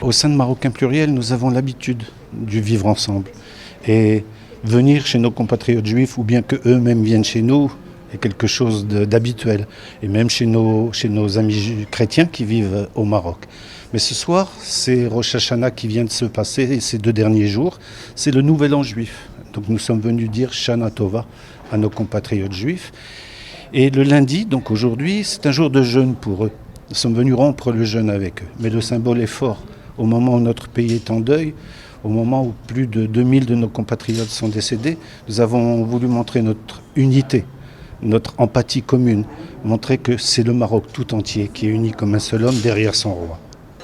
Au sein de Marocains Pluriels, nous avons l'habitude du vivre ensemble. Et venir chez nos compatriotes juifs, ou bien qu'eux-mêmes viennent chez nous, est quelque chose d'habituel. Et même chez nos amis chrétiens qui vivent au Maroc. Mais ce soir, c'est Rosh Hashanah qui vient de se passer, ces 2 derniers jours. C'est le Nouvel An juif. Donc nous sommes venus dire Shana Tova à nos compatriotes juifs. Et le lundi, donc aujourd'hui, c'est un jour de jeûne pour eux. Nous sommes venus rompre le jeûne avec eux. Mais le symbole est fort. Au moment où notre pays est en deuil, au moment où plus de 2000 de nos compatriotes sont décédés, nous avons voulu montrer notre unité, notre empathie commune, montrer que c'est le Maroc tout entier qui est uni comme un seul homme derrière son roi.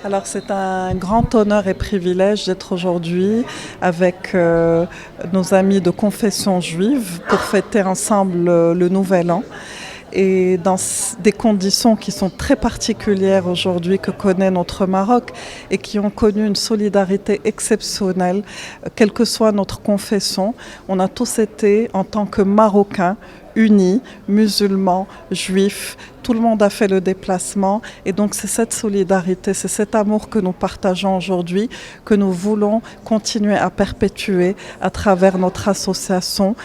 Alors c'est un grand honneur et privilège d'être aujourd'hui avec nos amis de confession juive pour fêter ensemble le Nouvel An. Et dans des conditions qui sont très particulières aujourd'hui que connaît notre Maroc et qui ont connu une solidarité exceptionnelle, quelle que soit notre confession. On a tous été, en tant que Marocains, unis, musulmans, juifs, tout le monde a fait le déplacement et donc c'est cette solidarité, c'est cet amour que nous partageons aujourd'hui, que nous voulons continuer à perpétuer à travers notre association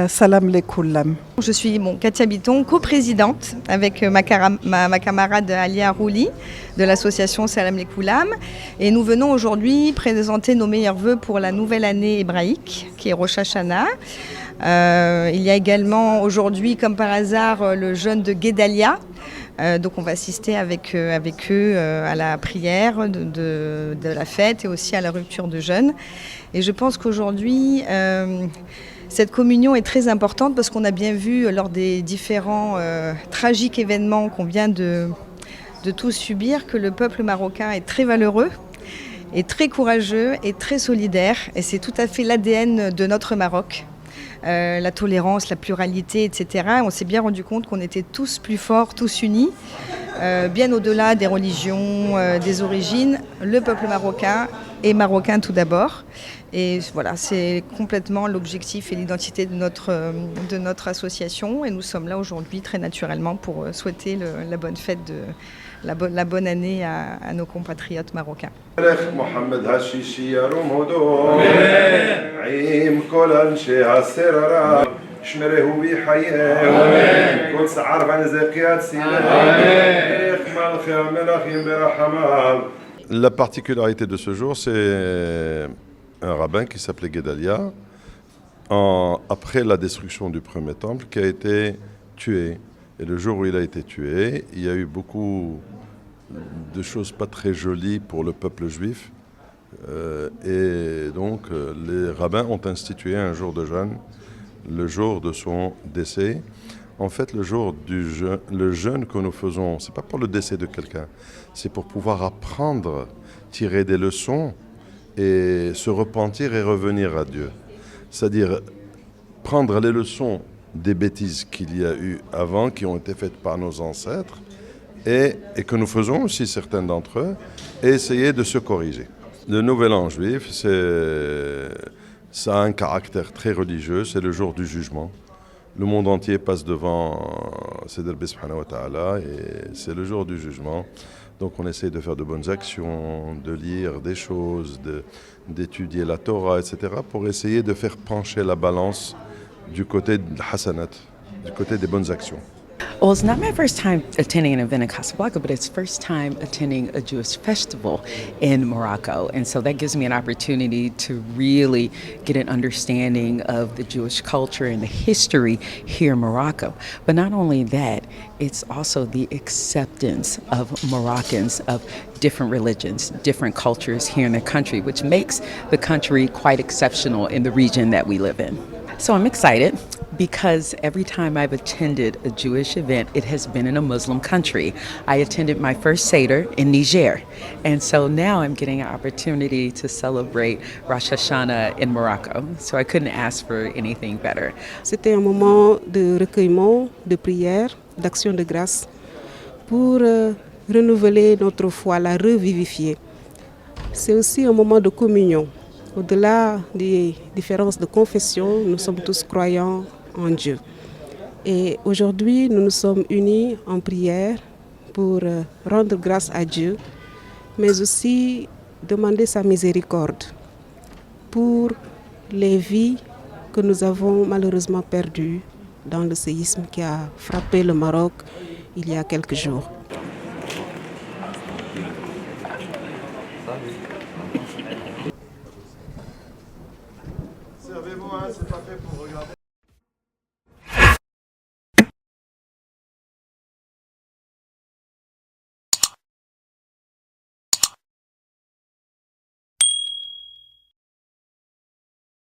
Salam Lekoulam. Je suis Katia Biton, coprésidente avec ma camarade Alia Rouli de l'association Salam Lekoulam et nous venons aujourd'hui présenter nos meilleurs vœux pour la nouvelle année hébraïque qui est Rosh Hashanah. Il y a également aujourd'hui, comme par hasard, le jeûne de Guédalia. Donc on va assister avec eux à la prière de la fête et aussi à la rupture de jeûne. Et je pense qu'aujourd'hui, cette communion est très importante parce qu'on a bien vu lors des différents tragiques événements qu'on vient de tous subir que le peuple marocain est très valeureux, est très courageux et très solidaire. Et c'est tout à fait l'ADN de notre Maroc. La tolérance, la pluralité, etc. On s'est bien rendu compte qu'on était tous plus forts, tous unis, bien au-delà des religions, des origines. Le peuple marocain est marocain tout d'abord. Et voilà, c'est complètement l'objectif et l'identité de notre association. Et nous sommes là aujourd'hui très naturellement pour souhaiter la bonne fête, la bonne année à nos compatriotes marocains. La particularité de ce jour, c'est un rabbin qui s'appelait Guédalia, après la destruction du premier temple, qui a été tué. Et le jour où il a été tué, il y a eu beaucoup de choses pas très jolies pour le peuple juif. Et donc, les rabbins ont institué un jour de jeûne, le jour de son décès. En fait, le jeûne que nous faisons, c'est pas pour le décès de quelqu'un, c'est pour pouvoir apprendre, tirer des leçons et se repentir et revenir à Dieu. C'est-à-dire prendre les leçons des bêtises qu'il y a eu avant, qui ont été faites par nos ancêtres, et que nous faisons aussi certains d'entre eux, et essayer de se corriger. Le Nouvel An juif, ça a un caractère très religieux, c'est le jour du jugement. Le monde entier passe devant Seder Subhanahu wa Ta'ala, et c'est le jour du jugement. Donc on essaie de faire de bonnes actions, de lire des choses, d'étudier la Torah, etc., pour essayer de faire pencher la balance du côté de Hassanat, du côté des bonnes actions. Well, it's not my first time attending an event in Casablanca, but it's first time attending a Jewish festival in Morocco. And so that gives me an opportunity to really get an understanding of the Jewish culture and the history here in Morocco. But not only that, it's also the acceptance of Moroccans of different religions, different cultures here in the country, which makes the country quite exceptional in the region that we live in. So I'm excited because every time I've attended a Jewish event, it has been in a Muslim country. I attended my first Seder in Niger, and so now I'm getting an opportunity to celebrate Rosh Hashanah in Morocco. So I couldn't ask for anything better. C'était un moment de recueillement, de prière, d'action de grâce pour renouveler notre foi, la revivifier. C'est aussi un moment de communion. Au-delà des différences de confession, nous sommes tous croyants en Dieu. Et aujourd'hui, nous nous sommes unis en prière pour rendre grâce à Dieu, mais aussi demander sa miséricorde pour les vies que nous avons malheureusement perdues dans le séisme qui a frappé le Maroc il y a quelques jours. Servez-vous, hein, c'est pas fait pour regarder.